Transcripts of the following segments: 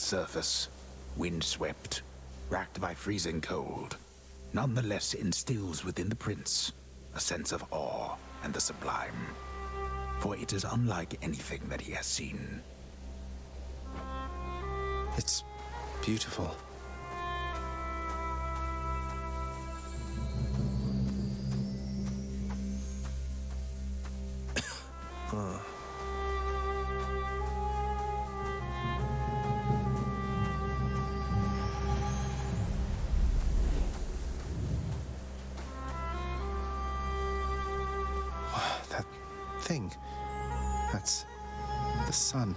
surface, windswept, racked by freezing cold, nonetheless instills within the prince a sense of awe and the sublime, for it is unlike anything that he has seen. It's beautiful. That thing. That's the sun.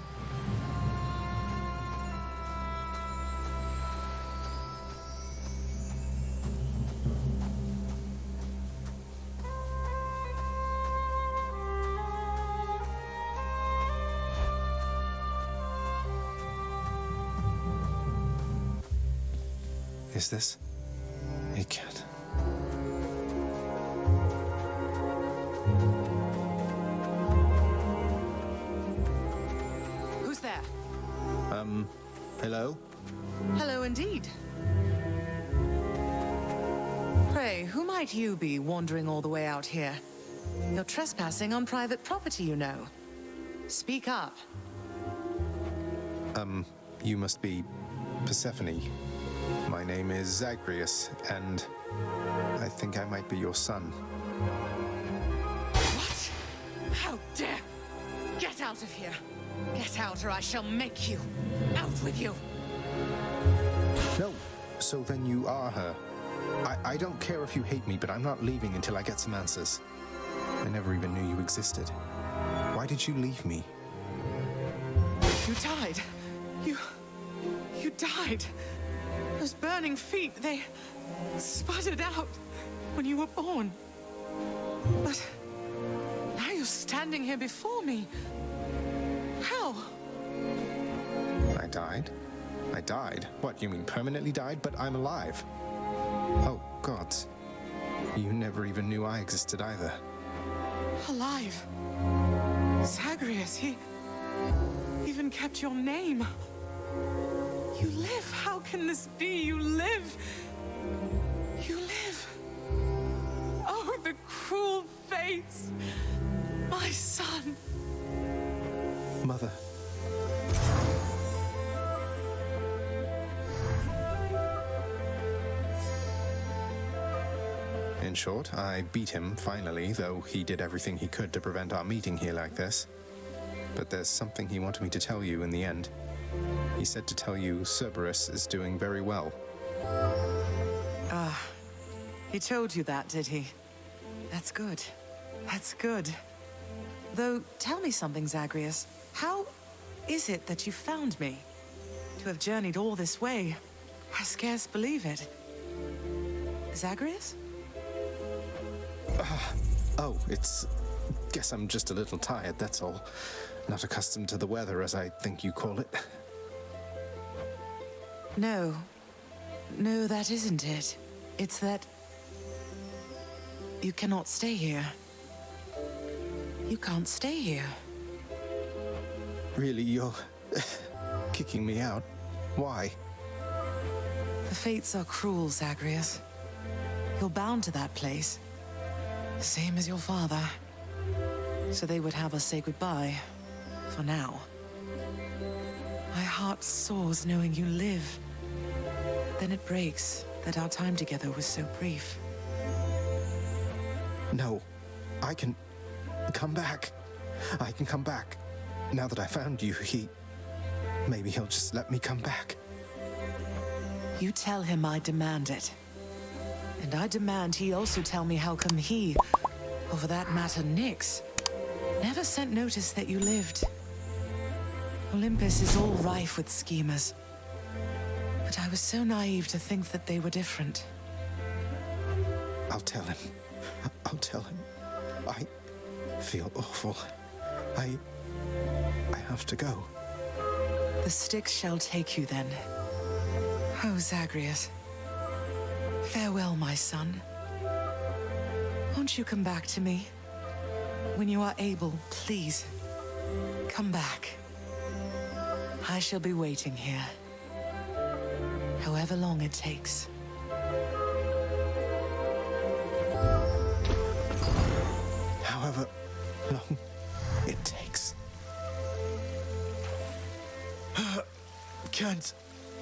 Is this? It can't. Who's there? Hello? Hello indeed. Pray, who might you be wandering all the way out here? You're trespassing on private property, you know. Speak up. You must be Persephone. My name is Zagreus, and I think I might be your son. What? How dare! Get out of here! Get out or I shall make you! Out with you! No, so then you are her. I don't care if you hate me, but I'm not leaving until I get some answers. I never even knew you existed. Why did you leave me? You died. You died. Those burning feet, they sputtered out when you were born. But now you're standing here before me. How? I died? I died? What, you mean permanently died? But I'm alive. Oh, gods. You never even knew I existed either. Alive. Zagreus, he even kept your name. You live. How can this be? You live. You live. Oh, the cruel fates. My son. Mother. In short, I beat him, finally, though he did everything he could to prevent our meeting here like this. But there's something he wanted me to tell you in the end. He said to tell you Cerberus is doing very well. Ah, he told you that, did he? That's good. That's good. Though, tell me something, Zagreus. How is it that you found me? To have journeyed all this way, I scarce believe it. Zagreus? Oh, guess I'm just a little tired, that's all. Not accustomed to the weather, as I think you call it. No. No, that isn't it. It's that you cannot stay here. You can't stay here. Really, you're kicking me out? Why? The fates are cruel, Zagreus. You're bound to that place. Same as your father. So they would have us say goodbye. For now. My heart soars knowing you live. Then it breaks that our time together was so brief. No, I can come back. I can come back. Now that I found you, maybe he'll just let me come back. You tell him I demand it. And I demand he also tell me how come he, or for that matter Nyx, never sent notice that you lived. Olympus is all rife with schemers. But I was so naive to think that they were different. I'll tell him. I'll tell him. I feel awful. I have to go. The Styx shall take you then. Oh, Zagreus. Farewell, my son. Won't you come back to me? When you are able, please. Come back. I shall be waiting here. However long it takes. However long it takes. Can't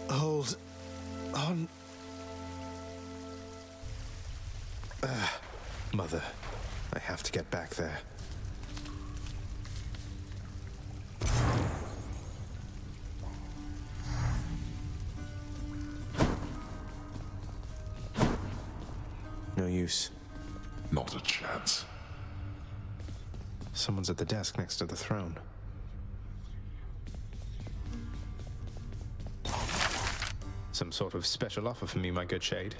hold on. Mother, I have to get back there. No use. Not a chance. Someone's at the desk next to the throne. Some sort of special offer for me, my good shade.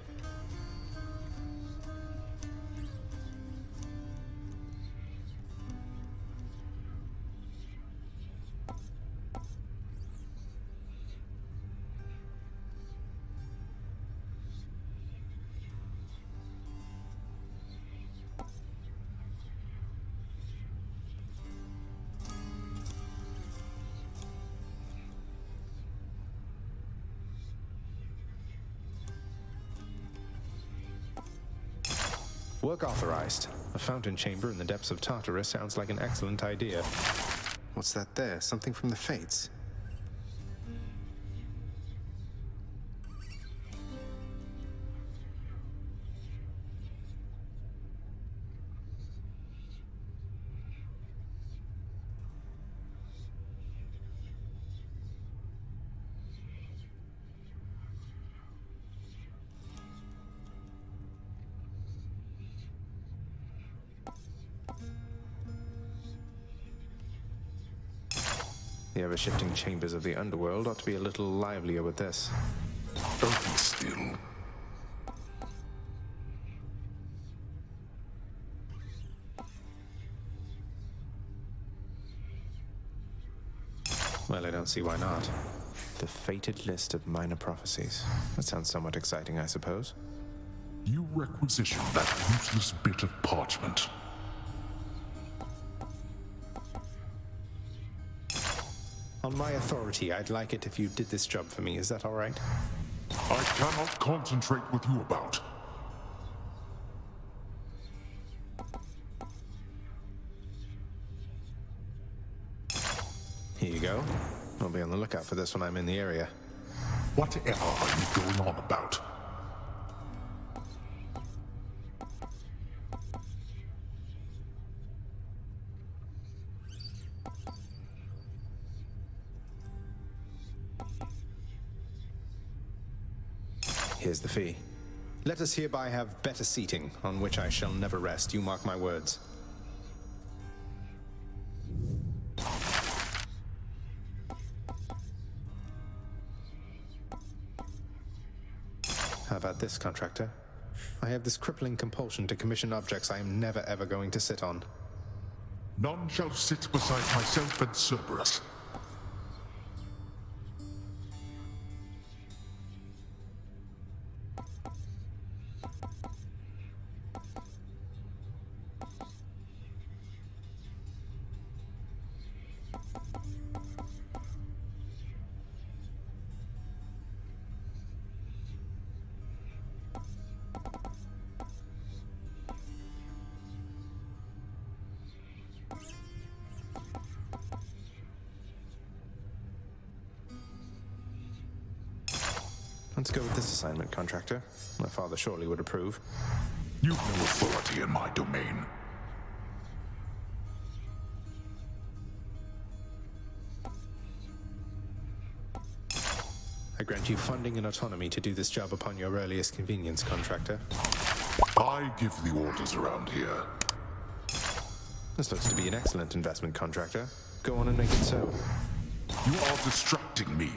Work authorized. A fountain chamber in the depths of Tartarus sounds like an excellent idea. What's that there? Something from the Fates? The ever-shifting chambers of the underworld ought to be a little livelier with this. Don't be still. Well, I don't see why not. The fated list of minor prophecies. That sounds somewhat exciting, I suppose. You requisition that useless bit of parchment. On my authority, I'd like it if you did this job for me. Is that all right? I cannot concentrate with you about. Here you go. I'll be on the lookout for this when I'm in the area. Whatever are you going on about? Here's the fee. Let us hereby have better seating, on which I shall never rest. You mark my words. How about this, contractor? I have this crippling compulsion to commission objects I am never ever going to sit on. None shall sit beside myself and Cerberus. Let's go with this assignment, contractor. My father surely would approve. You've no authority in my domain. I grant you funding and autonomy to do this job upon your earliest convenience, contractor. I give the orders around here. This looks to be an excellent investment, contractor. Go on and make it so. You are distracting me.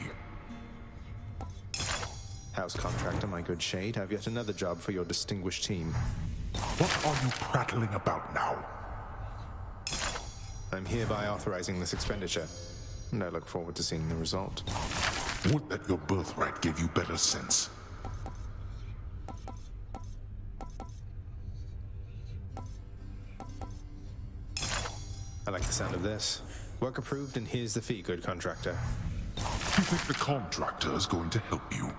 House contractor, my good shade, have yet another job for your distinguished team. What are you prattling about now? I'm hereby authorizing this expenditure, and I look forward to seeing the result. Would that your birthright gave you better sense. I like the sound of this. Work approved, and here's the fee, good contractor. You think the contractor is going to help you?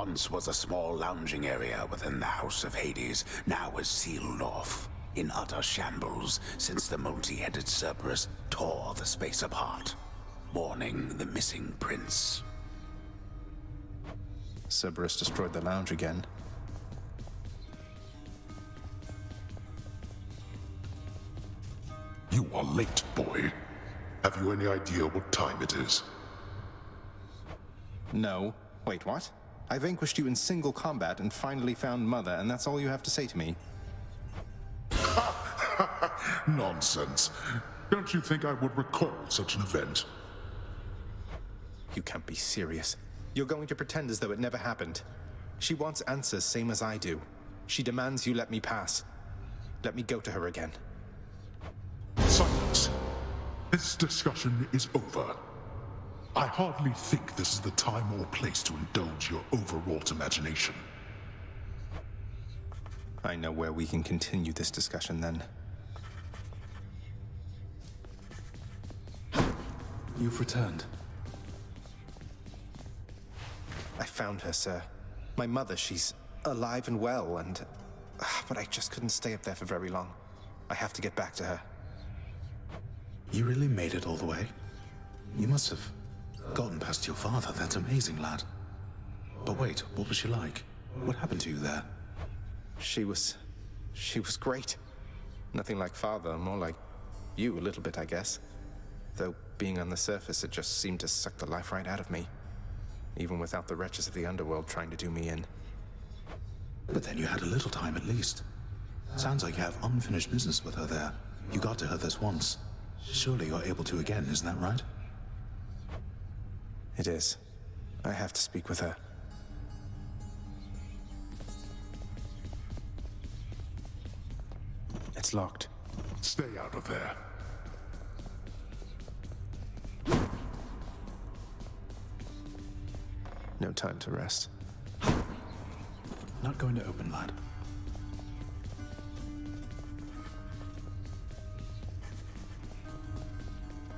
once was a small lounging area within the House of Hades now is sealed off, in utter shambles since the multi-headed Cerberus tore the space apart, mourning the missing prince. Cerberus destroyed the lounge again. You are late, boy. Have you any idea what time it is? No. Wait, what? I vanquished you in single combat and finally found Mother, and that's all you have to say to me? Nonsense. Don't you think I would recall such an event? You can't be serious. You're going to pretend as though it never happened. She wants answers, same as I do. She demands you let me pass. Let me go to her again. Silence. This discussion is over. I hardly think this is the time or place to indulge your overwrought imagination. I know where we can continue this discussion then. You've returned. I found her, sir. My mother, she's alive and well, and... but I just couldn't stay up there for very long. I have to get back to her. You really made it all the way? You must have gotten past your father. That's amazing, lad. But wait, what was she like? What happened to you there? She was great. Nothing like father, more like you a little bit, I guess. Though being on the surface, it just seemed to suck the life right out of me. Even without the wretches of the underworld trying to do me in. But then you had a little time at least. Sounds like you have unfinished business with her there. You got to her this once. Surely you're able to again, isn't that right? It is. I have to speak with her. It's locked. Stay out of there. No time to rest. Not going to open, lad.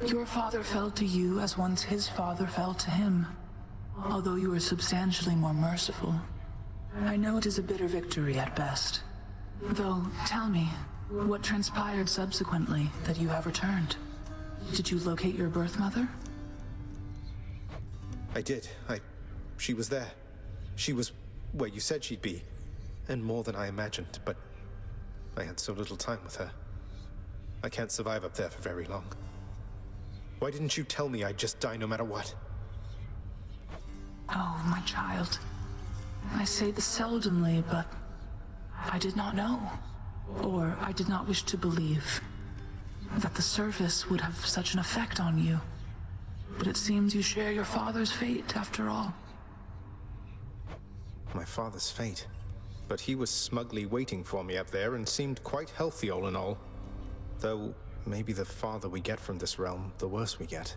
Your father fell to you as once his father fell to him, although you were substantially more merciful. I know it is a bitter victory at best. Though, tell me, what transpired subsequently that you have returned? Did you locate your birth mother? I did. She was there. She was where you said she'd be. And more than I imagined, but I had so little time with her. I can't survive up there for very long. Why didn't you tell me I'd just die no matter what? Oh, my child. I say this seldomly, but I did not know. Or I did not wish to believe that the surface would have such an effect on you. But it seems you share your father's fate, after all. My father's fate. But he was smugly waiting for me up there and seemed quite healthy all in all. Though, maybe the farther we get from this realm, the worse we get.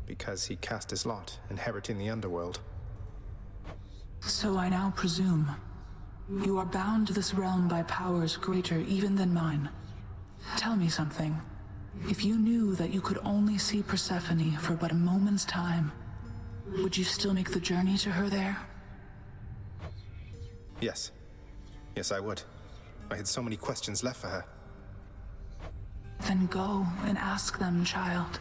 Because he cast his lot, inheriting the underworld. So I now presume you are bound to this realm by powers greater even than mine. Tell me something. If you knew that you could only see Persephone for but a moment's time, would you still make the journey to her there? Yes. Yes, I would. I had so many questions left for her. Then go and ask them, child.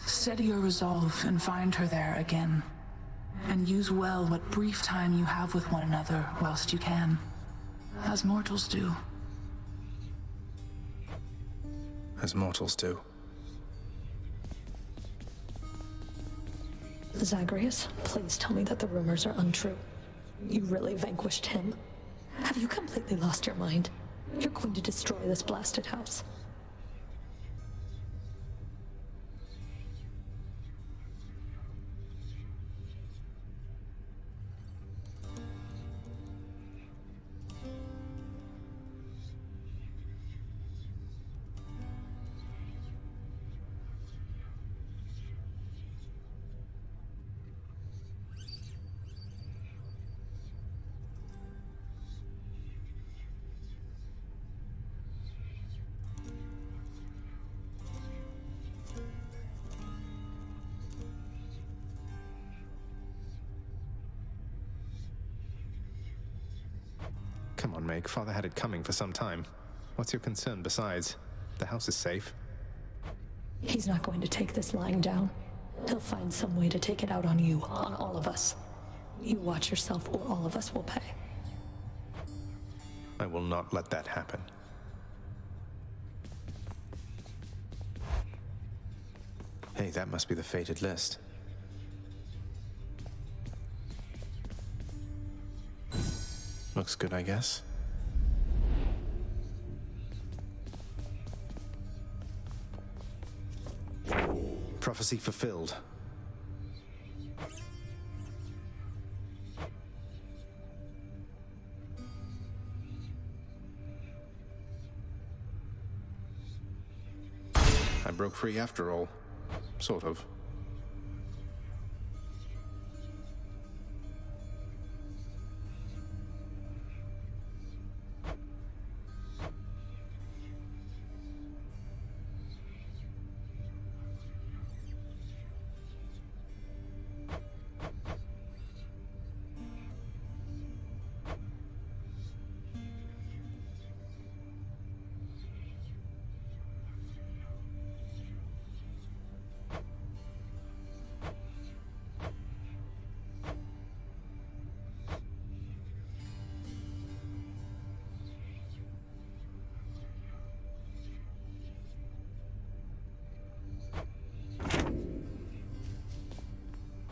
Steady your resolve and find her there again. And use well what brief time you have with one another whilst you can. As mortals do. As mortals do. Zagreus, please tell me that the rumors are untrue. You really vanquished him. Have you completely lost your mind? You're going to destroy this blasted house. Come on, Meg. Father had it coming for some time. What's your concern besides? The house is safe. He's not going to take this lying down. He'll find some way to take it out on you, on all of us. You watch yourself or all of us will pay. I will not let that happen. Hey, that must be the fated list. Looks good, I guess. Prophecy fulfilled. I broke free after all. Sort of.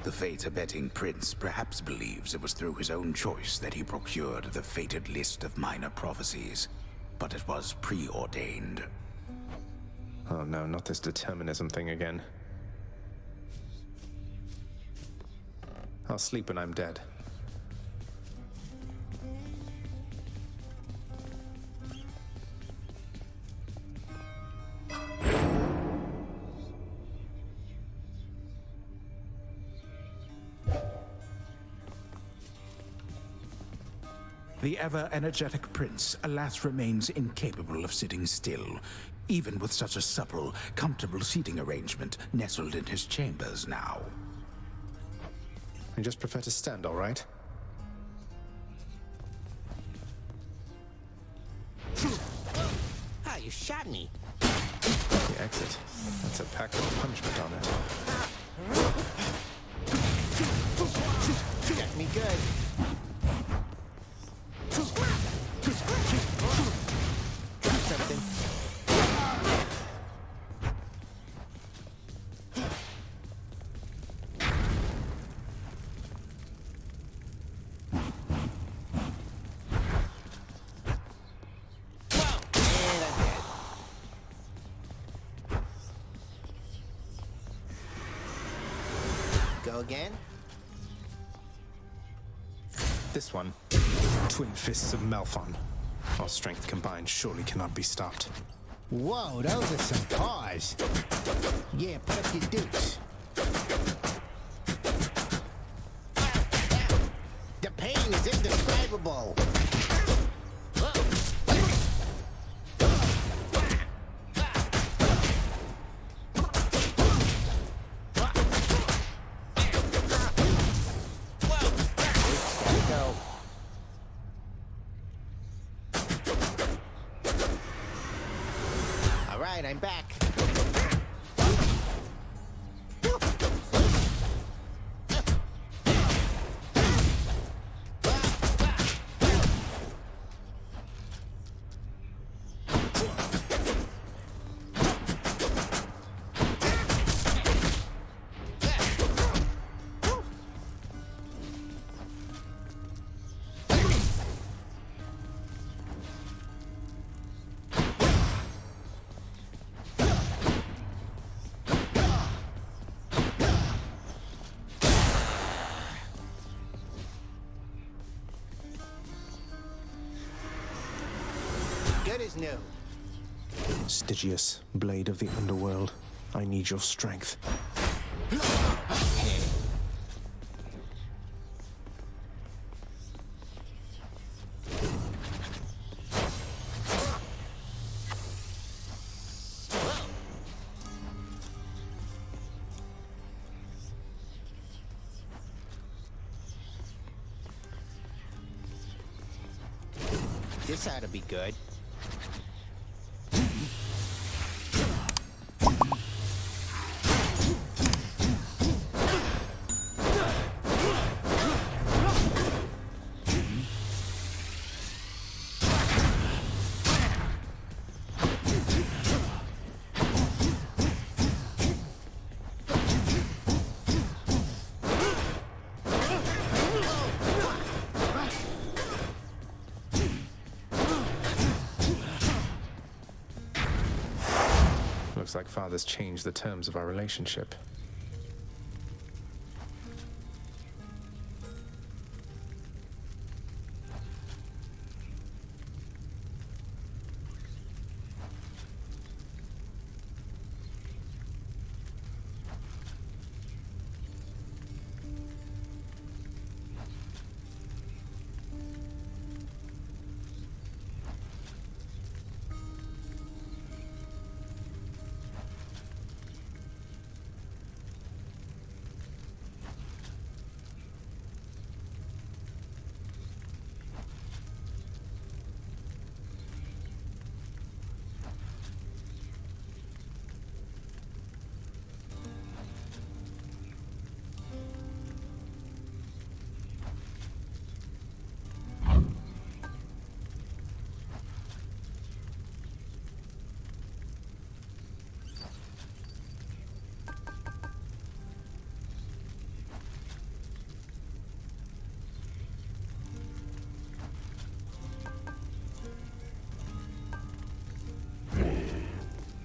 The fate-abetting prince perhaps believes it was through his own choice that he procured the fated list of minor prophecies, but it was preordained. Oh no, not this determinism thing again. I'll sleep when I'm dead. The ever-energetic prince, alas, remains incapable of sitting still, even with such a supple, comfortable seating arrangement nestled in his chambers now. I just prefer to stand, all right? Ah, you shot me. The exit. That's a packed punishment on it. Got me good. Got something. Go again? This one. Twin Fists of Malphon. Our strength combined surely cannot be stopped. Whoa, those are some paws. Yeah, put up your dukes. The pain is indescribable. I'm back. Good as new. Stygius, blade of the underworld, I need your strength. This ought to be good. Looks like Father's changed the terms of our relationship.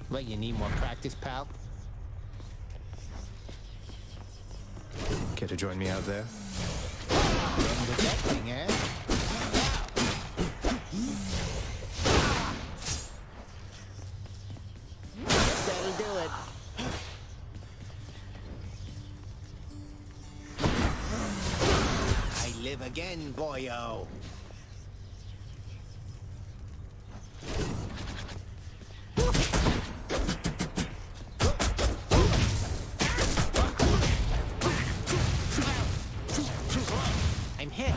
What, you need more practice, pal? Care to join me out there? Into that thing, eh? That'll do it. I live again, boyo. I'm hit.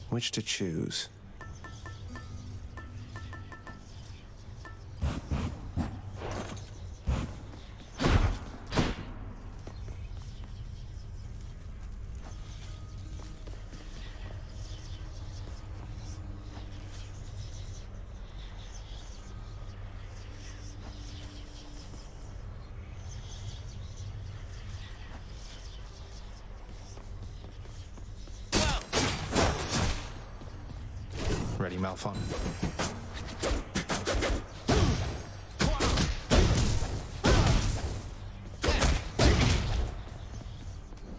Which to choose? Ready, Malphon?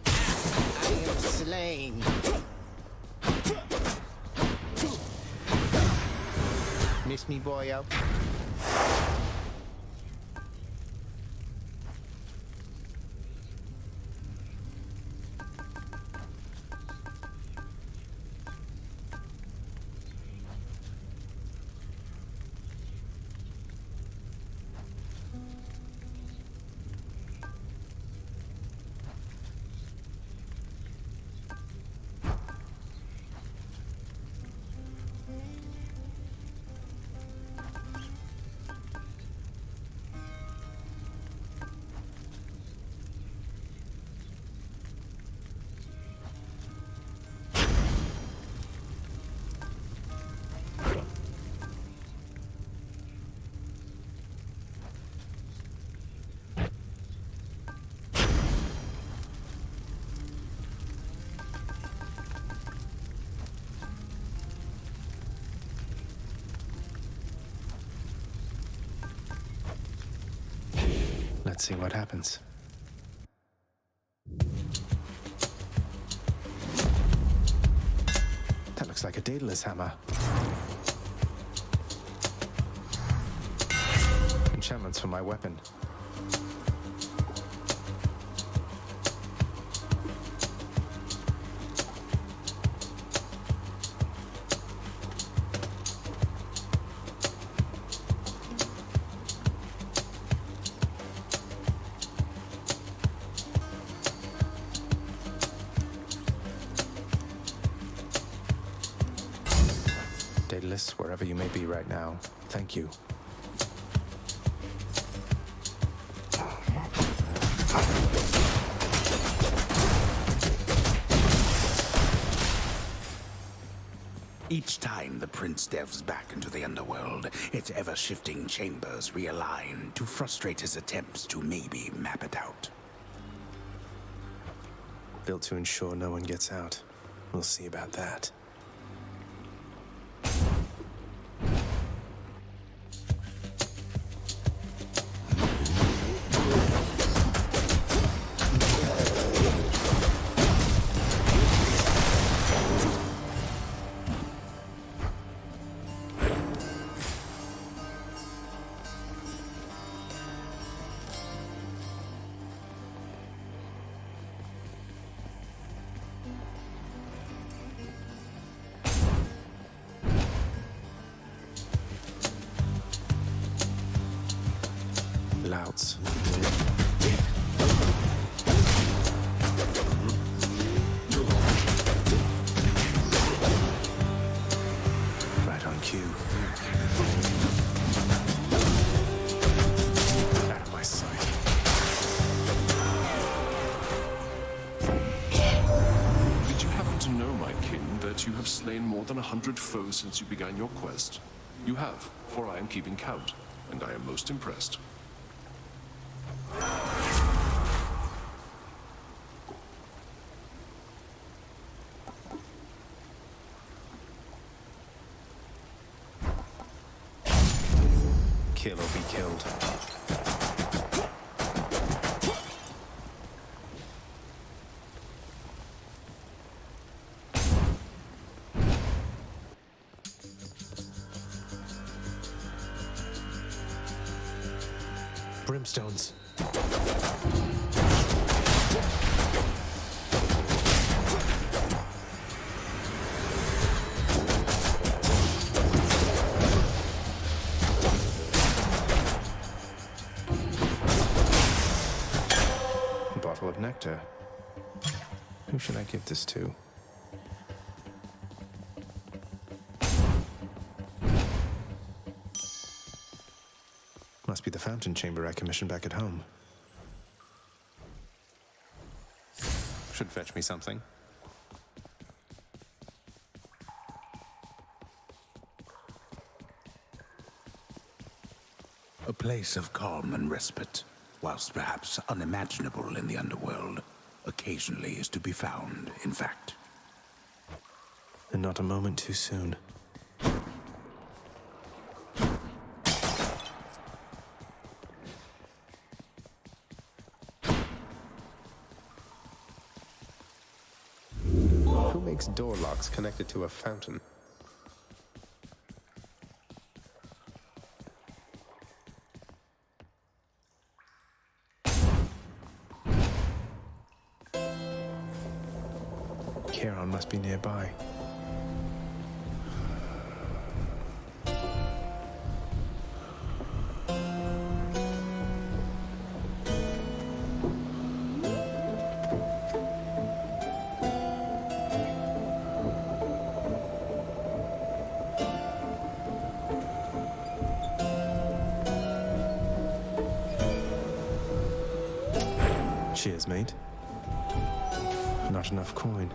I am slain. Miss me, boyo? Let's see what happens. That looks like a Daedalus hammer. Enchantments for my weapon. Regardless, wherever you may be right now, thank you. Each time the prince delves back into the underworld, its ever-shifting chambers realign to frustrate his attempts to maybe map it out. Built to ensure no one gets out. We'll see about that. Louts. Right on cue. Out of my sight. Did you happen to know, my king, that you have slain more than 100 foes since you began your quest? You have, for I am keeping count, and I am most impressed. Kill or be killed. Brimstones. Bottle of nectar. Who should I give this to? Must be the fountain chamber I commissioned back at home. Should fetch me something. A place of calm and respite, whilst perhaps unimaginable in the underworld, occasionally is to be found, in fact. And not a moment too soon. Who makes door locks connected to a fountain? Charon must be nearby. Cheers, mate. Not enough coin.